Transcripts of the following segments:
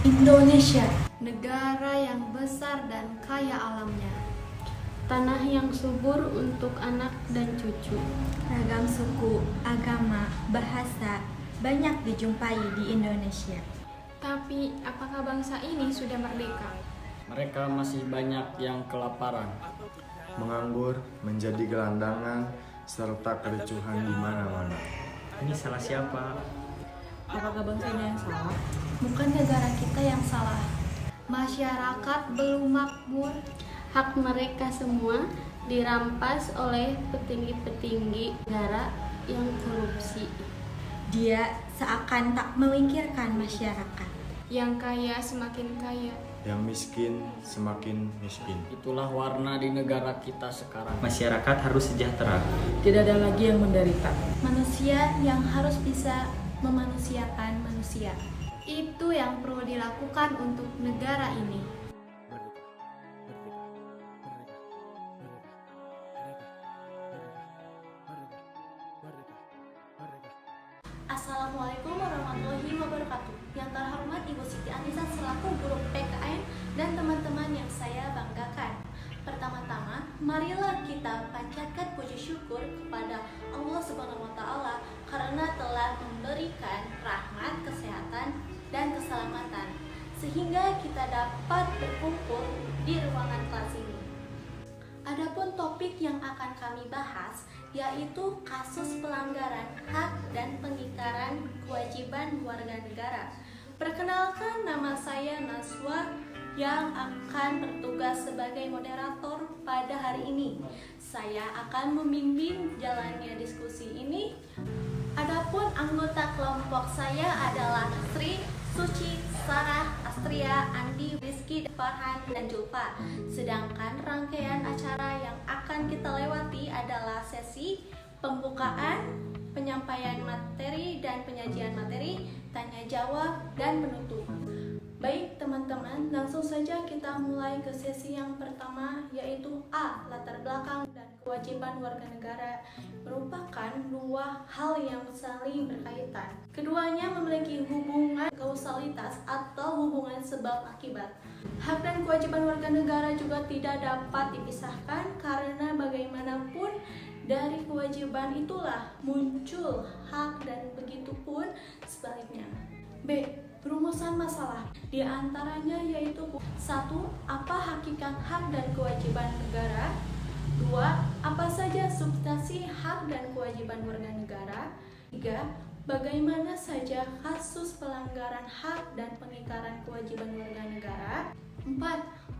Indonesia, negara yang besar dan kaya alamnya. Tanah yang subur untuk anak dan cucu. Ragam suku, agama, bahasa banyak dijumpai di Indonesia. Tapi apakah bangsa ini sudah merdeka? Mereka masih banyak yang kelaparan, menganggur, menjadi gelandangan, serta kericuhan di mana-mana. Ini salah siapa? Apakah bangsa ini yang salah? Bukan negara kita yang salah. Masyarakat belum makmur. Hak mereka semua dirampas oleh petinggi-petinggi negara yang korupsi. Dia seakan tak memikirkan masyarakat. Yang kaya semakin kaya. Yang miskin semakin miskin. Itulah warna di negara kita sekarang. Masyarakat harus sejahtera. Tidak ada lagi yang menderita. Manusia yang harus bisa memanusiakan manusia. Itu yang perlu dilakukan untuk negara ini. Assalamualaikum warahmatullahi wabarakatuh. Yang terhormat Ibu Siti Anissa selaku guru PKN dan teman-teman yang saya banggakan. Pertama-tama, marilah kita panjatkan puji syukur kepada Allah Subhanahu wa taala karena telah memberikan rahmat, kesehatan, dan keselamatan sehingga kita dapat berkumpul di ruangan kelas ini. Adapun topik yang akan kami bahas yaitu kasus pelanggaran hak dan pengingkaran kewajiban warga negara. Perkenalkan, nama saya Naswa yang akan bertugas sebagai moderator pada hari ini. Saya akan membimbing jalannya diskusi ini. Adapun anggota kelompok saya adalah Sri, Suci, Sarah, Astria, Andi, Rizky, Farhan, dan Julfa. Sedangkan rangkaian acara yang akan kita lewati adalah sesi pembukaan, penyampaian materi dan penyajian materi, tanya jawab, dan penutup. Baik teman-teman, langsung saja kita mulai ke sesi yang pertama, yaitu A. Latar belakang dan kewajiban warga negara merupakan dua hal yang saling berkaitan. Keduanya memiliki hubungan kausalitas atau hubungan sebab akibat. Hak dan kewajiban warga negara juga tidak dapat dipisahkan karena bagaimanapun dari kewajiban itulah muncul hak dan begitu pun sebaliknya. B. Perumusan masalah, di antaranya yaitu 1. Apa hakikat hak dan kewajiban negara? 2. Apa saja substansi hak dan kewajiban warga negara? 3. Bagaimana saja kasus pelanggaran hak dan pengingkaran kewajiban warga negara? 4.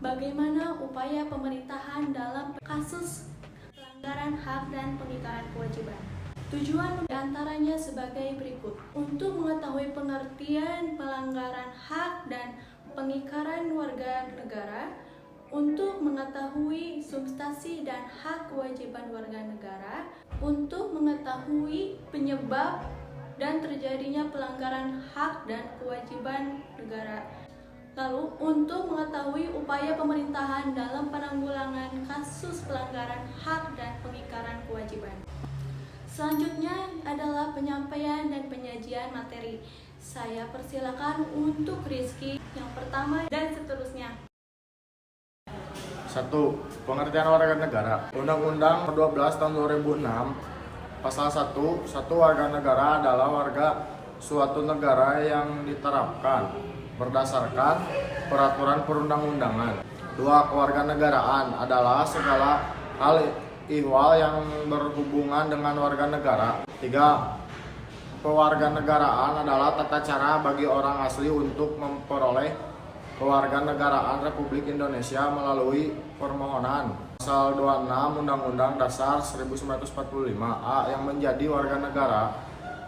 Bagaimana upaya pemerintahan dalam kasus pelanggaran hak dan pengingkaran kewajiban? Tujuan diantaranya sebagai berikut. Untuk mengetahui pengertian pelanggaran hak dan pengingkaran warga negara, untuk mengetahui substansi dan hak kewajiban warga negara, untuk mengetahui penyebab dan terjadinya pelanggaran hak dan kewajiban negara. Lalu, untuk mengetahui upaya pemerintahan dalam penanggulangan kasus pelanggaran hak dan pengingkaran kewajiban. Selanjutnya adalah penyampaian dan penyajian materi. Saya persilakan untuk Rizky yang pertama dan seterusnya. 1. Pengertian warga negara. Undang-Undang 12 tahun 2006 Pasal 1. Satu warga negara adalah warga suatu negara yang diterapkan berdasarkan peraturan perundang-undangan. 2. Kewarganegaraan adalah segala hal ihwal yang berhubungan dengan warga negara. 3. Kewarganegaraan adalah tata cara bagi orang asli untuk memperoleh kewarganegaraan Republik Indonesia melalui permohonan. Pasal 26 Undang-Undang Dasar 1945 A, yang menjadi warga negara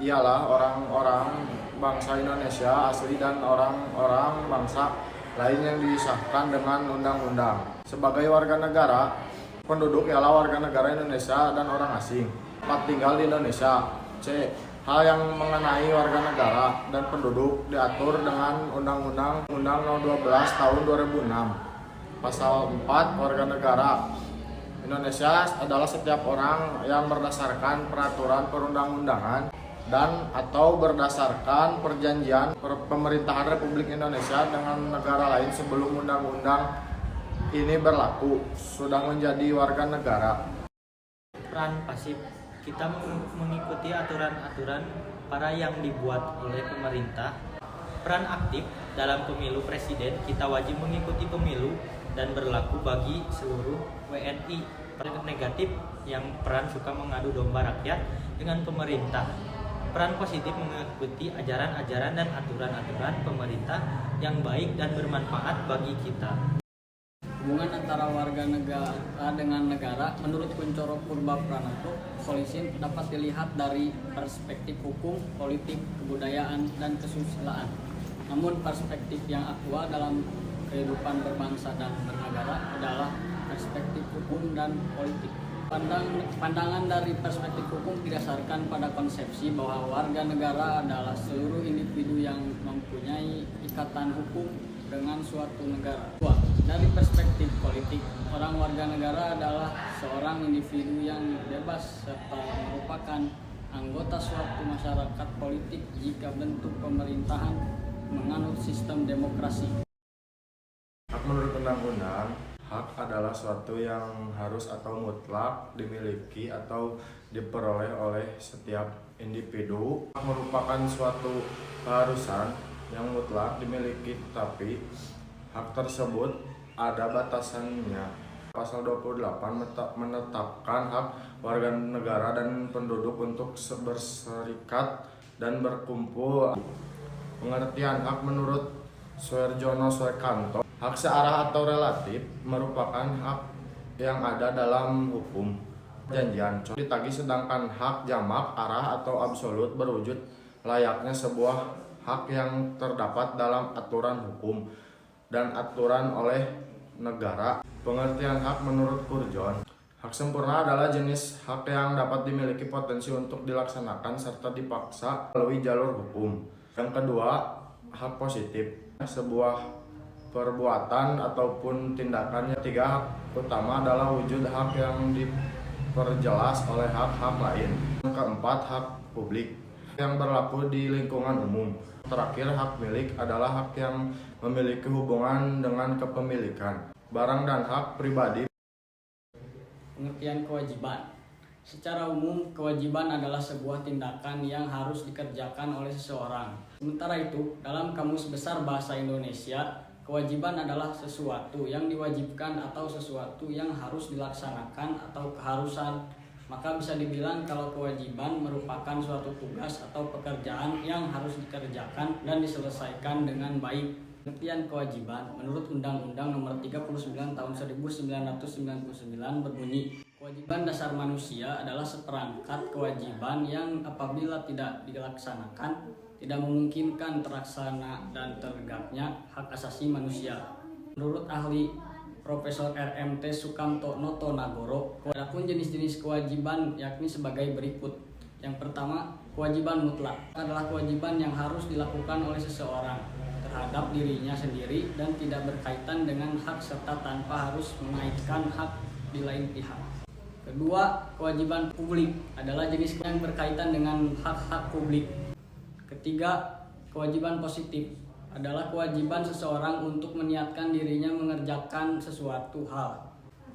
ialah orang-orang bangsa Indonesia asli dan orang-orang bangsa lain yang disahkan dengan undang-undang. Sebagai warga negara, penduduk ialah warga negara Indonesia dan orang asing. 4. Tinggal di Indonesia. C. Hal yang mengenai warga negara dan penduduk diatur dengan Undang-Undang Nomor 12 Tahun 2006. Pasal 4. Warga negara Indonesia adalah setiap orang yang berdasarkan peraturan perundang-undangan dan atau berdasarkan perjanjian pemerintahan Republik Indonesia dengan negara lain sebelum undang-undang ini berlaku sudah menjadi warga negara. Peran pasif, kita mengikuti aturan-aturan para yang dibuat oleh pemerintah. Peran aktif, dalam pemilu presiden kita wajib mengikuti pemilu dan berlaku bagi seluruh WNI. Peran negatif, yang peran suka mengadu domba rakyat dengan pemerintah. Peran positif, mengikuti ajaran-ajaran dan aturan-aturan pemerintah yang baik dan bermanfaat bagi kita. Hubungan antara warga negara dengan negara menurut Kuncoro Purba Pranoto Solisin dapat dilihat dari perspektif hukum, politik, kebudayaan, dan kesusilaan. Namun perspektif yang aktual dalam kehidupan berbangsa dan bernegara adalah perspektif hukum dan politik. Pandangan dari perspektif hukum didasarkan pada konsepsi bahwa warga negara adalah seluruh individu yang mempunyai ikatan hukum dengan suatu negara. Dari perspektif politik, orang warga negara adalah seorang individu yang bebas serta merupakan anggota suatu masyarakat politik jika bentuk pemerintahan menganut sistem demokrasi. Hak menurut undang-undang, hak adalah suatu yang harus atau mutlak dimiliki atau diperoleh oleh setiap individu. Hak merupakan suatu keharusan yang mutlak dimiliki, tapi hak tersebut ada batasannya. Pasal 28 menetapkan hak warga negara dan penduduk untuk berserikat dan berkumpul. Pengertian hak menurut Suherjono Swekanto, hak searah atau relatif merupakan hak yang ada dalam hukum perjanjian ditagih, sedangkan hak jamak, arah, atau absolut berwujud layaknya sebuah hak yang terdapat dalam aturan hukum dan aturan oleh negara. Pengertian hak menurut Kurjon, hak sempurna adalah jenis hak yang dapat dimiliki potensi untuk dilaksanakan serta dipaksa melalui jalur hukum. Yang kedua, hak positif, sebuah perbuatan ataupun tindakan. Yang tiga, hak utama adalah wujud hak yang diperjelas oleh hak-hak lain. Yang keempat, hak publik yang berlaku di lingkungan umum. Terakhir, hak milik adalah hak yang memiliki hubungan dengan kepemilikan barang dan hak pribadi. Pengertian kewajiban. Secara umum, kewajiban adalah sebuah tindakan yang harus dikerjakan oleh seseorang. Sementara itu, dalam Kamus Besar Bahasa Indonesia, kewajiban adalah sesuatu yang diwajibkan atau sesuatu yang harus dilaksanakan atau keharusan. Maka bisa dibilang kalau kewajiban merupakan suatu tugas atau pekerjaan yang harus dikerjakan dan diselesaikan dengan baik. Pengertian kewajiban menurut Undang-Undang Nomor 39 Tahun 1999 berbunyi, kewajiban dasar manusia adalah seperangkat kewajiban yang apabila tidak dilaksanakan tidak memungkinkan terlaksana dan tegaknya hak asasi manusia. Menurut ahli Profesor RMT Sukamto Noto Nagoro, adapun jenis-jenis kewajiban yakni sebagai berikut. Yang pertama, kewajiban mutlak adalah kewajiban yang harus dilakukan oleh seseorang terhadap dirinya sendiri dan tidak berkaitan dengan hak serta tanpa harus mengaitkan hak di lain pihak. Kedua, kewajiban publik adalah jenis yang berkaitan dengan hak-hak publik. Ketiga, kewajiban positif adalah kewajiban seseorang untuk meniatkan dirinya mengerjakan sesuatu hal.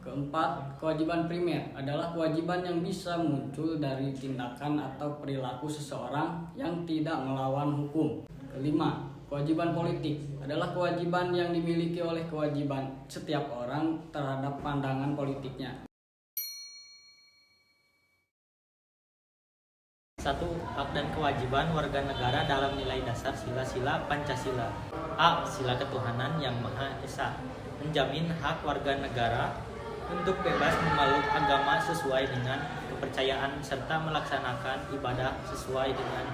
Keempat, kewajiban primer adalah kewajiban yang bisa muncul dari tindakan atau perilaku seseorang yang tidak melawan hukum. Kelima, kewajiban politik adalah kewajiban yang dimiliki oleh kewajiban setiap orang terhadap pandangan politiknya. 1. Hak dan kewajiban warga negara dalam nilai dasar sila-sila Pancasila. A. Sila ketuhanan yang Maha Esa menjamin hak warga negara untuk bebas memeluk agama sesuai dengan kepercayaan serta melaksanakan ibadah sesuai dengan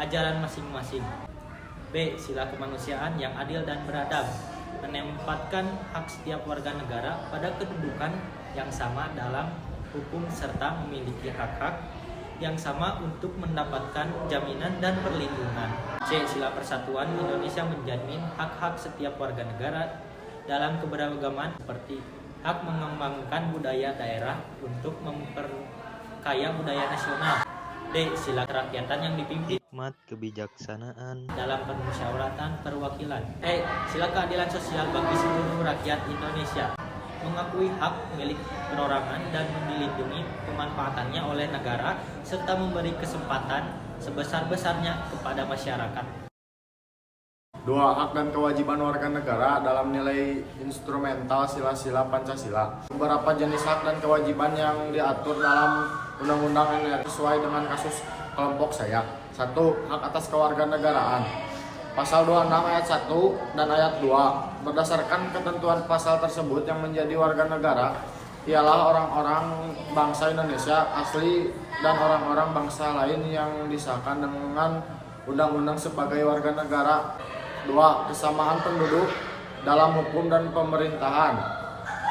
ajaran masing-masing. B. Sila kemanusiaan yang adil dan beradab menempatkan hak setiap warga negara pada kedudukan yang sama dalam hukum serta memiliki hak-hak yang sama untuk mendapatkan jaminan dan perlindungan. C. Sila persatuan Indonesia menjamin hak-hak setiap warga negara dalam keberagaman seperti hak mengembangkan budaya daerah untuk memperkaya budaya nasional. D. D. Sila kerakyatan yang dipimpin hikmat kebijaksanaan dalam permusyawaratan perwakilan. E. Sila keadilan sosial bagi seluruh rakyat Indonesia, mengakui hak milik perorangan dan dilindungi pemanfaatannya oleh negara serta memberi kesempatan sebesar-besarnya kepada masyarakat. 2. Hak dan kewajiban warga negara dalam nilai instrumental sila-sila Pancasila. Beberapa jenis hak dan kewajiban yang diatur dalam Undang-Undang NRI sesuai dengan kasus kelompok saya. 1. Hak atas kewarganegaraan. Pasal 26 ayat 1 dan ayat 2. Berdasarkan ketentuan pasal tersebut, yang menjadi warga negara ialah orang-orang bangsa Indonesia asli dan orang-orang bangsa lain yang disahkan dengan undang-undang sebagai warga negara. 2. Kesamaan penduduk dalam hukum dan pemerintahan.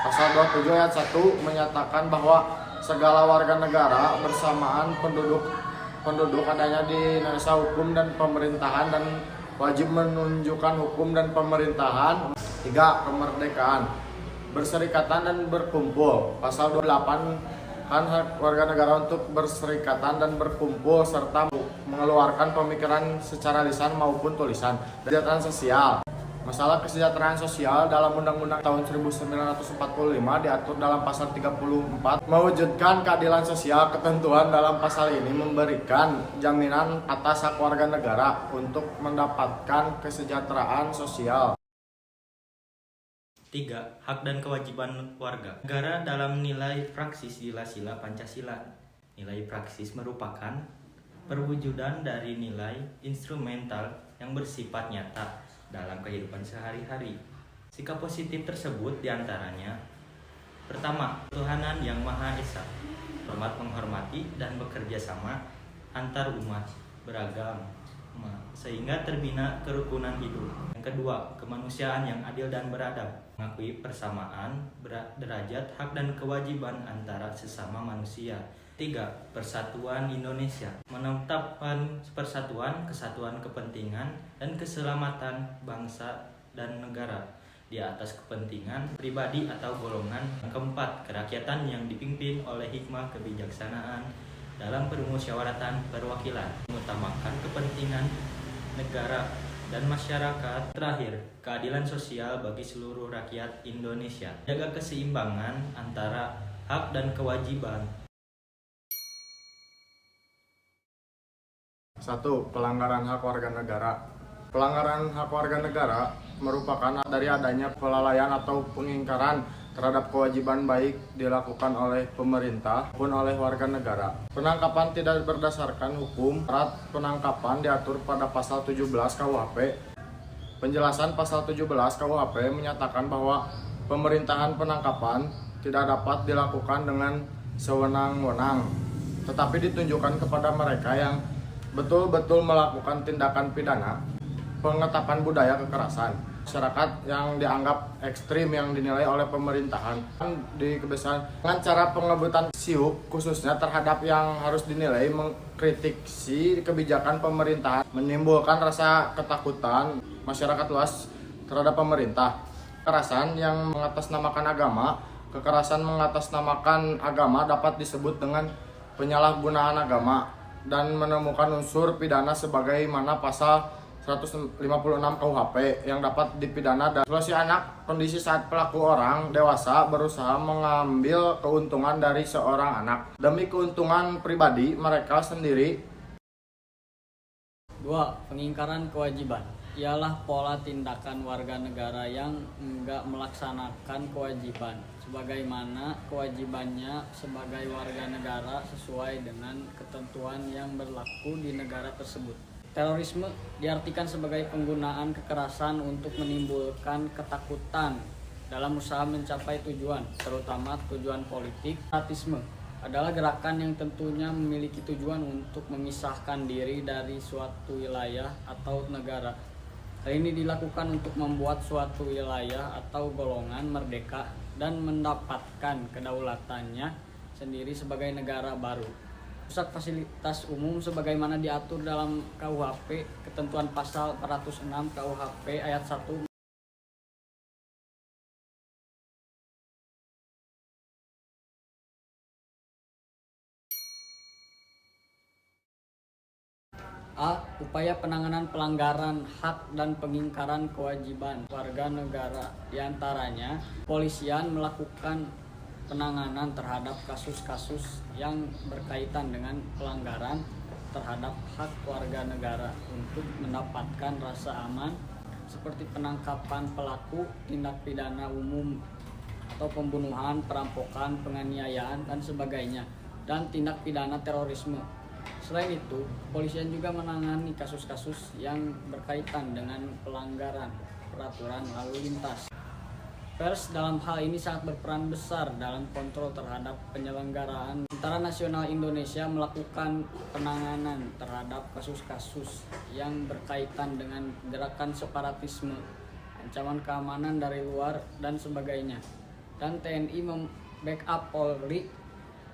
Pasal 27 ayat 1 menyatakan bahwa segala warga negara bersamaan penduduk adanya di Indonesia hukum dan pemerintahan dan wajib menunjukkan hukum dan pemerintahan. 3. Kemerdekaan berserikatan dan berkumpul. Pasal 28 kan hak warga negara untuk berserikatan dan berkumpul serta mengeluarkan pemikiran secara lisan maupun tulisan. Kesejahteraan sosial. Masalah kesejahteraan sosial dalam Undang-Undang tahun 1945 diatur dalam pasal 34. Mewujudkan keadilan sosial, ketentuan dalam pasal ini memberikan jaminan atas hak warga negara untuk mendapatkan kesejahteraan sosial. 3. Hak dan kewajiban warga negara dalam nilai praksis sila-sila Pancasila. Nilai praksis merupakan perwujudan dari nilai instrumental yang bersifat nyata dalam kehidupan sehari-hari. Sikap positif tersebut diantaranya: pertama, ketuhanan yang Maha Esa, hormat menghormati dan bekerja sama antar umat beragama sehingga terbina kerukunan hidup. Yang kedua, kemanusiaan yang adil dan beradab, mengakui persamaan derajat hak dan kewajiban antara sesama manusia. 3. Persatuan Indonesia, menetapkan persatuan, kesatuan kepentingan dan keselamatan bangsa dan negara di atas kepentingan pribadi atau golongan. Yang keempat, kerakyatan yang dipimpin oleh hikmah kebijaksanaan dalam permusyawaratan perwakilan, mengutamakan kepentingan negara dan masyarakat. Terakhir, keadilan sosial bagi seluruh rakyat Indonesia, jaga keseimbangan antara hak dan kewajiban. 1. Pelanggaran hak warga negara. Pelanggaran hak warga negara merupakan dari adanya kelalaian atau pengingkaran terhadap kewajiban baik dilakukan oleh pemerintah maupun oleh warga negara. Penangkapan tidak berdasarkan hukum. Syarat penangkapan diatur pada pasal 17 KUHP. Penjelasan pasal 17 KUHP menyatakan bahwa pemerintahan penangkapan tidak dapat dilakukan dengan sewenang-wenang, tetapi ditunjukkan kepada mereka yang betul-betul melakukan tindakan pidana pengetapan budaya kekerasan. Masyarakat yang dianggap ekstrim yang dinilai oleh pemerintahan di kebiasaan dengan cara pengebutan siup khususnya terhadap yang harus dinilai mengkritik kebijakan pemerintahan, menimbulkan rasa ketakutan masyarakat luas terhadap pemerintah. Kekerasan yang mengatasnamakan agama, kekerasan mengatasnamakan agama dapat disebut dengan penyalahgunaan agama dan menemukan unsur pidana sebagaimana pasal 156 KUHP yang dapat dipidana dan eksploitasi anak. Kondisi saat pelaku orang dewasa berusaha mengambil keuntungan dari seorang anak demi keuntungan pribadi mereka sendiri. 2. Pengingkaran kewajiban ialah pola tindakan warga negara yang enggak melaksanakan kewajiban sebagaimana kewajibannya sebagai warga negara sesuai dengan ketentuan yang berlaku di negara tersebut. Terorisme diartikan sebagai penggunaan kekerasan untuk menimbulkan ketakutan dalam usaha mencapai tujuan, terutama tujuan politik. Separatisme adalah gerakan yang tentunya memiliki tujuan untuk memisahkan diri dari suatu wilayah atau negara. Hal ini dilakukan untuk membuat suatu wilayah atau golongan merdeka dan mendapatkan kedaulatannya sendiri sebagai negara baru. Pusat fasilitas umum sebagaimana diatur dalam KUHP, ketentuan pasal 406 KUHP ayat 1 Upaya penanganan pelanggaran hak dan pengingkaran kewajiban warga negara, diantaranya kepolisian melakukan penanganan terhadap kasus-kasus yang berkaitan dengan pelanggaran terhadap hak warga negara untuk mendapatkan rasa aman, seperti penangkapan pelaku tindak pidana umum atau pembunuhan, perampokan, penganiayaan, dan sebagainya, dan tindak pidana terorisme. Selain itu, kepolisian juga menangani kasus-kasus yang berkaitan dengan pelanggaran peraturan lalu lintas. Pers dalam hal ini sangat berperan besar dalam kontrol terhadap penyelenggaraan. Tentara Nasional Indonesia melakukan penanganan terhadap kasus-kasus yang berkaitan dengan gerakan separatisme, ancaman keamanan dari luar, dan sebagainya. Dan TNI membackup Polri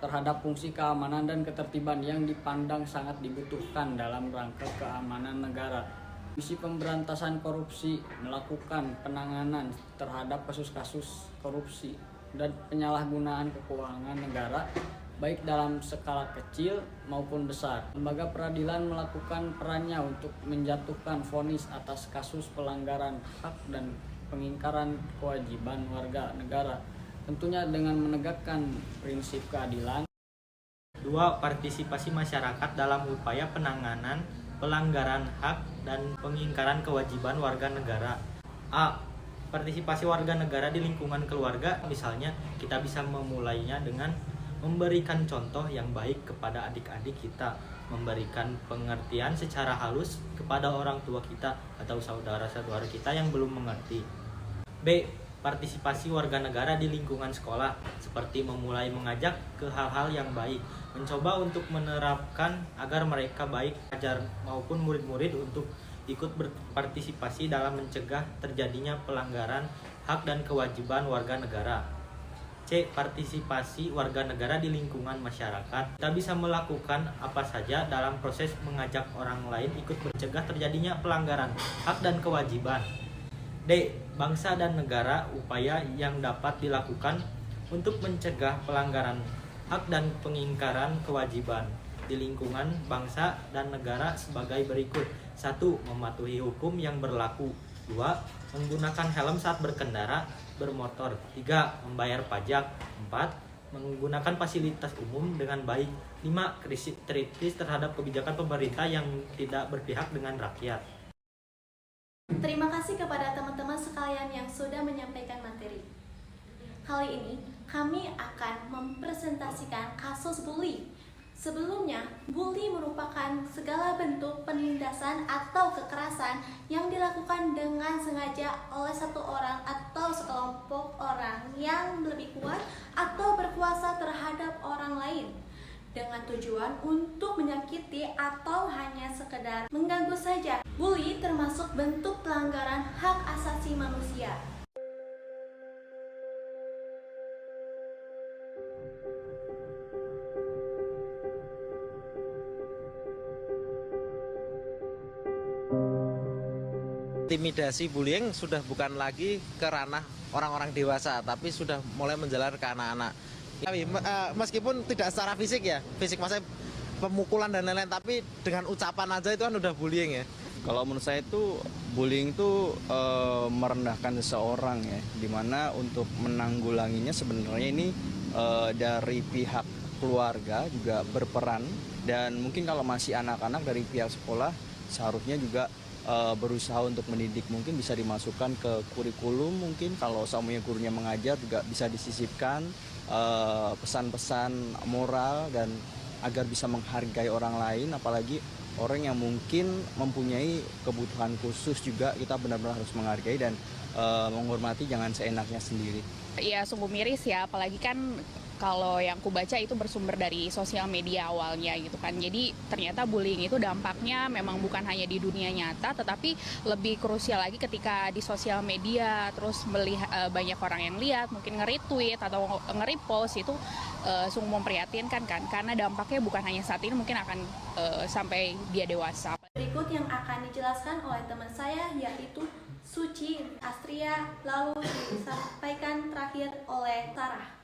terhadap fungsi keamanan dan ketertiban yang dipandang sangat dibutuhkan dalam rangka keamanan negara. Komisi Pemberantasan Korupsi melakukan penanganan terhadap kasus-kasus korupsi dan penyalahgunaan keuangan negara, baik dalam skala kecil maupun besar. Lembaga peradilan melakukan perannya untuk menjatuhkan vonis atas kasus pelanggaran hak dan pengingkaran kewajiban warga negara, tentunya dengan menegakkan prinsip keadilan. 2. Partisipasi masyarakat dalam upaya penanganan pelanggaran hak dan pengingkaran kewajiban warga negara. A. Partisipasi warga negara di lingkungan keluarga, misalnya kita bisa memulainya dengan memberikan contoh yang baik kepada adik-adik kita, memberikan pengertian secara halus kepada orang tua kita atau saudara-saudara kita yang belum mengerti. B. Partisipasi warga negara di lingkungan sekolah, seperti memulai mengajak ke hal-hal yang baik, mencoba untuk menerapkan agar mereka baik ajar maupun murid-murid untuk ikut berpartisipasi dalam mencegah terjadinya pelanggaran hak dan kewajiban warga negara. C. Partisipasi warga negara di lingkungan masyarakat. Kita bisa melakukan apa saja dalam proses mengajak orang lain ikut mencegah terjadinya pelanggaran hak dan kewajiban. D. Bangsa dan negara, upaya yang dapat dilakukan untuk mencegah pelanggaran hak dan pengingkaran kewajiban di lingkungan bangsa dan negara sebagai berikut. 1. Mematuhi hukum yang berlaku. 2. Menggunakan helm saat berkendara bermotor. 3. Membayar pajak. 4. Menggunakan fasilitas umum dengan baik. 5. Kritis terhadap kebijakan pemerintah yang tidak berpihak dengan rakyat. Terima kasih kepada teman-teman sekalian yang sudah menyampaikan materi. Kali ini kami akan mempresentasikan kasus bully. Sebelumnya, bully merupakan segala bentuk penindasan atau kekerasan yang dilakukan dengan sengaja oleh satu orang atau sekelompok orang yang lebih kuat atau berkuasa terhadap orang lain, dengan tujuan untuk menyakiti atau hanya sekedar mengganggu saja. Bully termasuk bentuk pelanggaran hak asasi manusia. Intimidasi bullying sudah bukan lagi ke ranah orang-orang dewasa, tapi sudah mulai menjalar ke anak-anak. Meskipun tidak secara fisik ya, fisik maksudnya pemukulan dan lain-lain, tapi dengan ucapan aja itu kan udah bullying ya. Kalau menurut saya itu bullying itu merendahkan seseorang ya, dimana untuk menanggulanginya sebenarnya ini dari pihak keluarga juga berperan, dan mungkin kalau masih anak-anak dari pihak sekolah seharusnya juga berusaha untuk mendidik, mungkin bisa dimasukkan ke kurikulum, mungkin kalau semuanya gurunya mengajar juga bisa disisipkan pesan-pesan moral dan agar bisa menghargai orang lain, apalagi orang yang mungkin mempunyai kebutuhan khusus juga kita benar-benar harus menghargai dan menghormati, jangan seenaknya sendiri. Ya sungguh miris ya, apalagi kan kalau yang ku baca itu bersumber dari sosial media awalnya gitu kan. Jadi ternyata bullying itu dampaknya memang bukan hanya di dunia nyata, tetapi lebih krusial lagi ketika di sosial media, terus melihat banyak orang yang lihat, mungkin nge-retweet atau nge-repost, itu sungguh memprihatinkan kan, karena dampaknya bukan hanya saat ini, mungkin akan sampai dia dewasa. Berikut yang akan dijelaskan oleh teman saya yaitu Suci Astria, lalu disampaikan terakhir oleh Sarah.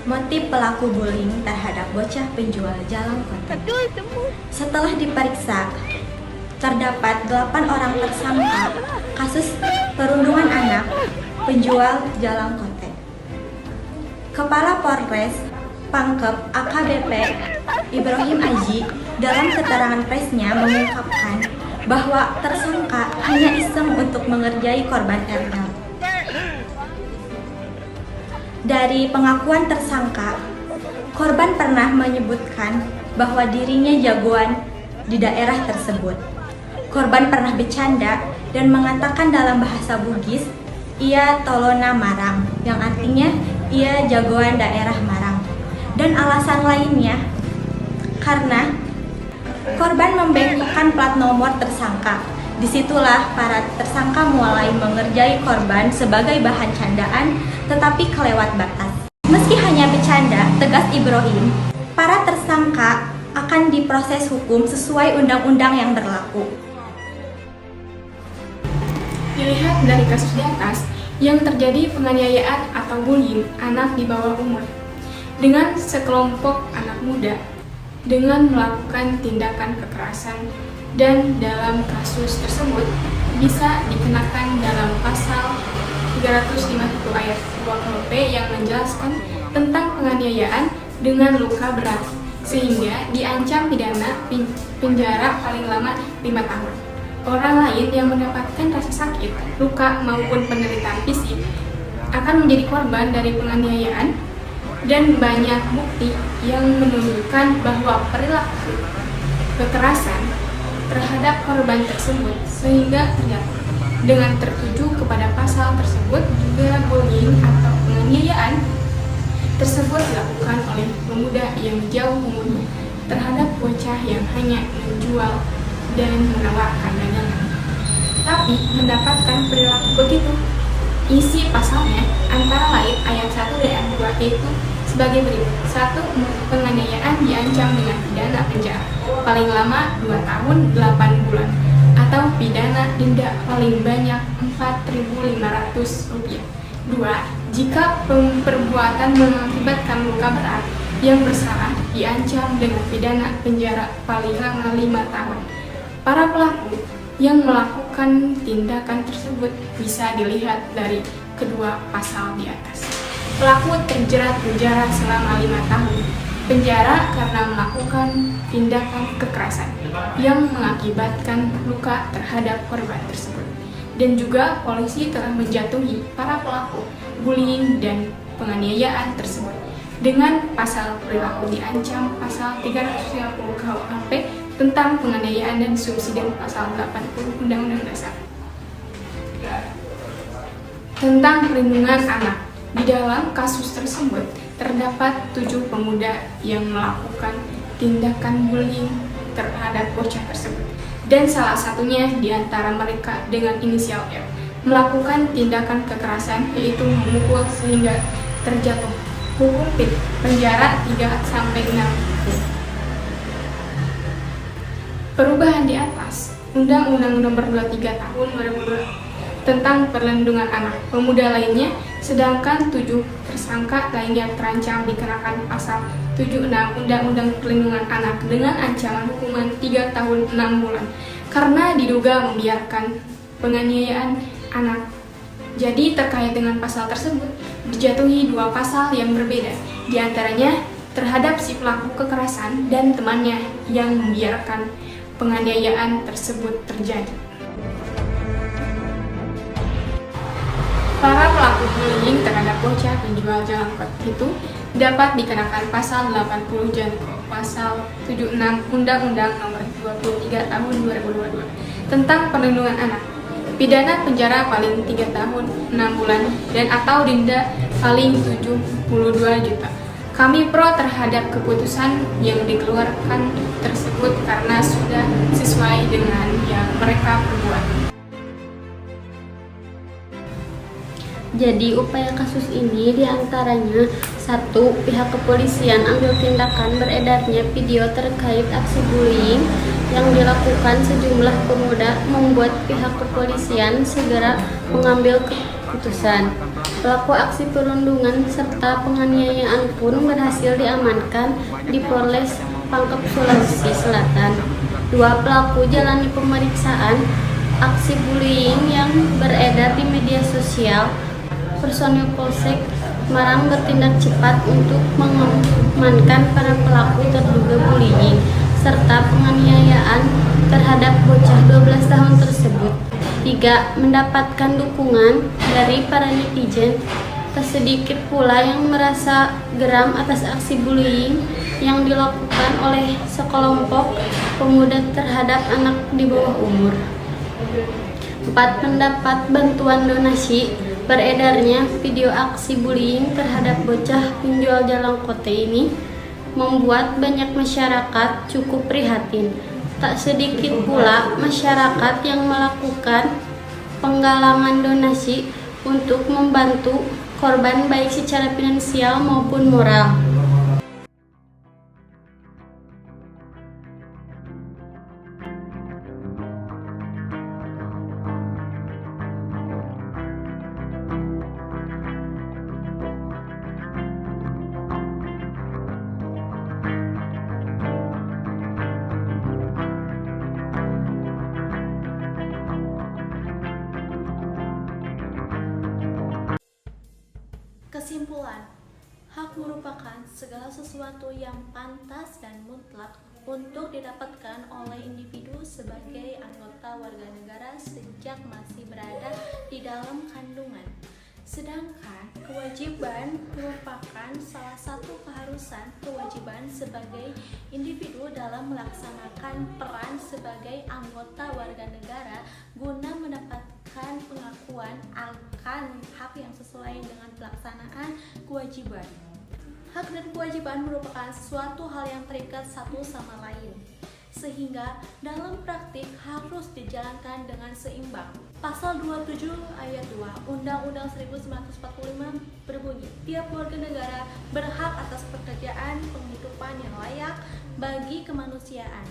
motif pelaku bullying terhadap bocah penjual jalan kota. Setelah diperiksa, terdapat 8 orang tersangka kasus perundungan anak penjual jalan kota. Kepala Polres Pangkep AKBP Ibrahim Aji dalam keterangan persnya mengungkapkan bahwa tersangka hanya iseng untuk mengerjai korban RL. Dari pengakuan tersangka, korban pernah menyebutkan bahwa dirinya jagoan di daerah tersebut. Korban pernah bercanda dan mengatakan dalam bahasa Bugis, ia tolona Marang, yang artinya ia jagoan daerah Marang. Dan alasan lainnya, karena korban membengkokkan plat nomor tersangka. Disitulah para tersangka mulai mengerjai korban sebagai bahan candaan, tetapi kelewat batas. Meski hanya bercanda, tegas Ibrahim, para tersangka akan diproses hukum sesuai undang-undang yang berlaku. Dilihat dari kasus di atas, yang terjadi penganiayaan atau bullying anak di bawah umur dengan sekelompok anak muda dengan melakukan tindakan kekerasan, dan dalam kasus tersebut bisa dikenakan dalam pasal 350 ayat 2 yang menjelaskan tentang penganiayaan dengan luka berat, sehingga diancam pidana penjara paling lama 5 tahun. Orang lain yang mendapatkan rasa sakit, luka maupun penderitaan fisik akan menjadi korban dari penganiayaan, dan banyak bukti yang menunjukkan bahwa perilaku kekerasan terhadap korban tersebut sehingga terjatuh. Dengan tertuju kepada pasal tersebut juga bullying atau penganiayaan tersebut dilakukan oleh pemuda yang jauh umurnya terhadap bocah yang hanya menjual dan menawarkan dagangan, tapi mendapatkan perilaku begitu. Isi pasalnya antara lain ayat 1 dan ayat 2 yaitu sebagai berikut. 1. Penganiayaan diancam dengan pidana penjara paling lama 2 tahun 8 bulan atau pidana denda paling banyak Rp4.500. 2. Jika perbuatan mengakibatkan luka berat, yang bersalah diancam dengan pidana penjara paling lama 5 tahun. Para pelaku yang melakukan tindakan tersebut bisa dilihat dari kedua pasal di atas. Pelaku terjerat penjara selama 5 tahun penjara karena melakukan tindakan kekerasan yang mengakibatkan luka terhadap korban tersebut. Dan juga polisi telah menjatuhi para pelaku bullying dan penganiayaan tersebut dengan pasal perilaku diancam pasal 350 KUHP tentang penganiayaan dan subsidi pasal 80 Undang-Undang Dasar tentang perlindungan anak. Di dalam kasus tersebut terdapat 7 pemuda yang melakukan tindakan bullying terhadap bocah tersebut, dan salah satunya di antara mereka dengan inisial F melakukan tindakan kekerasan yaitu memukul sehingga terjatuh. Hukum penjara 3-6 tahun. Perubahan di atas Undang-Undang Nomor 23 Tahun 2002 tentang perlindungan anak pemuda lainnya, sedangkan 7 tersangka lainnya terancam dikenakan pasal 76 Undang-Undang Perlindungan Anak dengan ancaman hukuman 3 tahun 6 bulan karena diduga membiarkan penganiayaan anak. Jadi terkait dengan pasal tersebut dijatuhi 2 pasal yang berbeda, diantaranya terhadap si pelaku kekerasan dan temannya yang membiarkan penganiayaan tersebut terjadi. Para pelaku bullying terhadap bocah penjual jalan kota itu dapat dikenakan pasal 80 dan pasal 76 Undang-Undang Nomor 23 Tahun 2022 tentang perlindungan anak. Pidana penjara paling 3 tahun 6 bulan dan atau denda paling 72 juta. Kami pro terhadap keputusan yang dikeluarkan tersebut karena sudah sesuai dengan yang mereka perbuat. Jadi upaya kasus ini diantaranya 1. Pihak kepolisian ambil tindakan beredarnya video terkait aksi bullying yang dilakukan sejumlah pemuda membuat pihak kepolisian segera mengambil keputusan. Pelaku aksi perundungan serta penganiayaan pun berhasil diamankan di Polres Pangkep, Sulawesi Selatan. 2 pelaku jalani pemeriksaan. Aksi bullying yang beredar di media sosial, personil Polsek Marang bertindak cepat untuk mengamankan para pelaku terduga bullying serta penganiayaan terhadap bocah 12 tahun tersebut. 3. Mendapatkan dukungan dari para netizen. Tak sedikit pula yang merasa geram atas aksi bullying yang dilakukan oleh sekelompok pemuda terhadap anak di bawah umur. 4. Mendapat bantuan donasi. Beredarnya video aksi bullying terhadap bocah penjual jalan kote ini membuat banyak masyarakat cukup prihatin. Tak sedikit pula masyarakat yang melakukan penggalangan donasi untuk membantu korban baik secara finansial maupun moral. Kesimpulan, hak merupakan segala sesuatu yang pantas dan mutlak untuk didapatkan oleh individu sebagai anggota warga negara sejak masih berada di dalam kandungan. Sedangkan kewajiban merupakan salah satu kewajiban sebagai individu dalam melaksanakan peran sebagai anggota warga negara guna mendapatkan pengakuan akan hak yang sesuai dengan pelaksanaan kewajiban. Hak dan kewajiban merupakan suatu hal yang terikat satu sama lain, sehingga dalam praktik harus dijalankan dengan seimbang. Pasal 27 ayat 2 Undang-Undang 1945 berbunyi, tiap warga negara berhak atas pekerjaan penghidupan yang layak bagi kemanusiaan.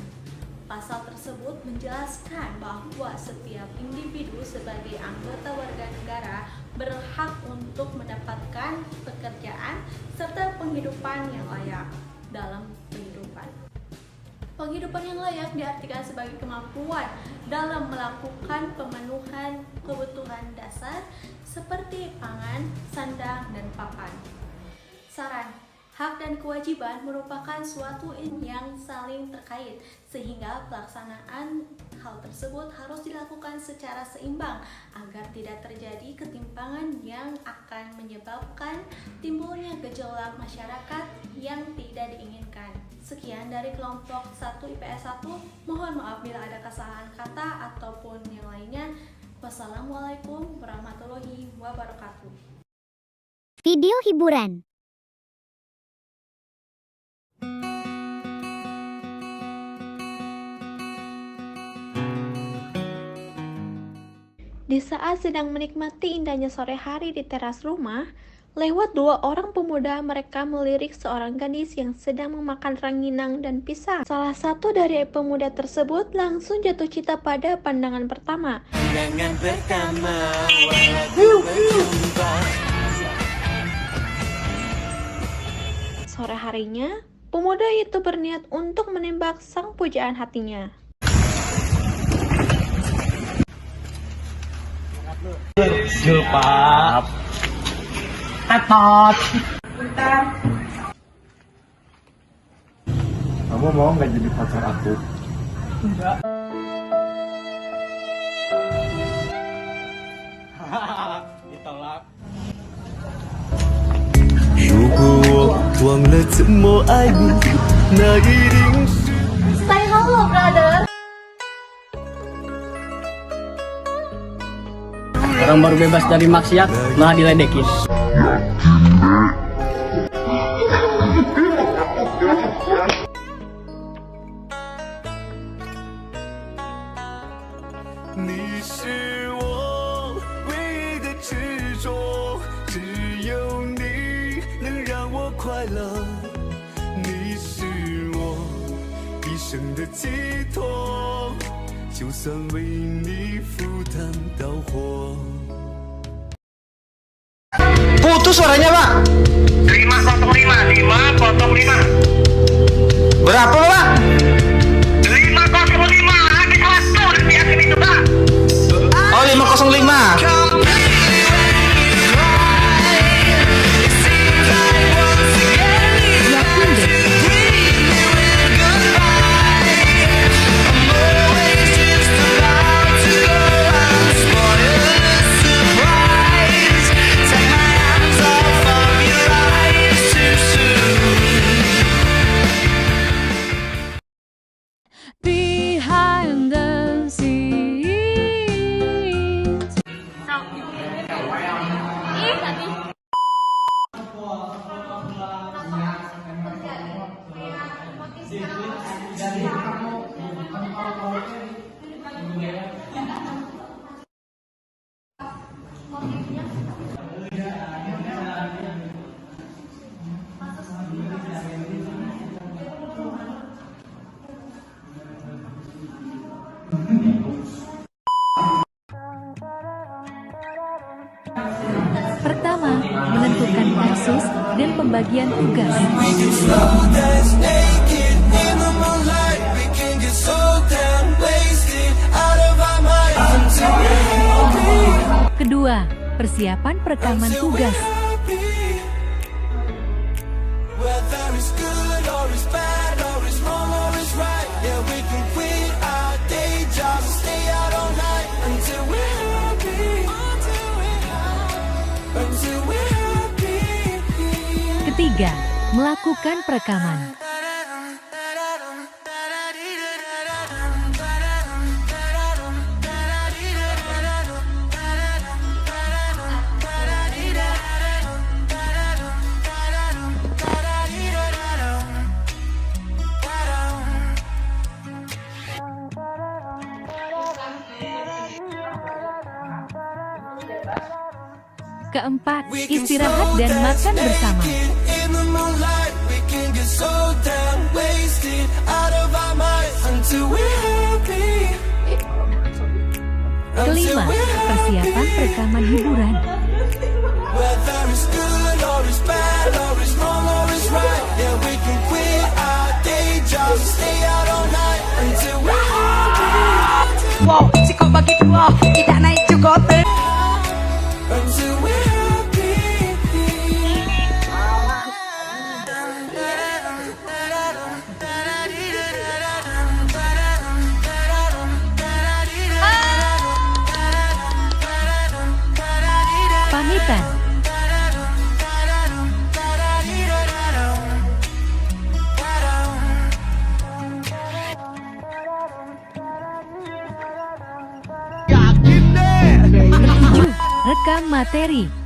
Pasal tersebut menjelaskan bahwa setiap individu sebagai anggota warga negara berhak untuk mendapatkan pekerjaan serta penghidupan yang layak dalam kehidupan. Penghidupan yang layak diartikan sebagai kemampuan dalam melakukan pemenuhan kebutuhan dasar seperti pangan, sandang, dan papan. Saran, hak dan kewajiban merupakan suatu yang saling terkait, sehingga pelaksanaan hal tersebut harus dilakukan secara seimbang agar tidak terjadi ketimpangan yang akan menyebabkan timbulnya gejolak masyarakat yang tidak diinginkan. Sekian dari kelompok 1 IPS 1. Mohon maaf bila ada kesalahan kata ataupun yang lainnya. Wassalamualaikum warahmatullahi wabarakatuh. Video hiburan. Di saat sedang menikmati indahnya sore hari di teras rumah, lewat 2 orang pemuda. Mereka melirik seorang gadis yang sedang memakan rangginang dan pisang. Salah satu dari pemuda tersebut langsung jatuh cinta pada pandangan pertama. Pandangan pertama. Sore harinya, pemuda itu berniat untuk menembak sang pujaan hatinya. Jilbab. Ketot. Kamu mau nggak jadi pacar aku? Enggak. Ditolak. 如果我忘了怎么爱你，那一定是。Stay home, brother. Orang baru bebas dari maksiat malah diledekin. putus suaranya, Pak. 505. Berapa, Pak? 505. Lagi satu di yakin itu, Pak. Oh, 505. Behind the scenes. Pertama, menentukan kasus dan pembagian tugas. Kedua, persiapan perekaman tugas. Ketiga, melakukan perekaman. Keempat, istirahat dan makan bersama. Kelima, persiapan perekaman hiburan. Wow, cukup bagi dua, tidak naik juga. Pamitan. Ketujuh, rekam materi.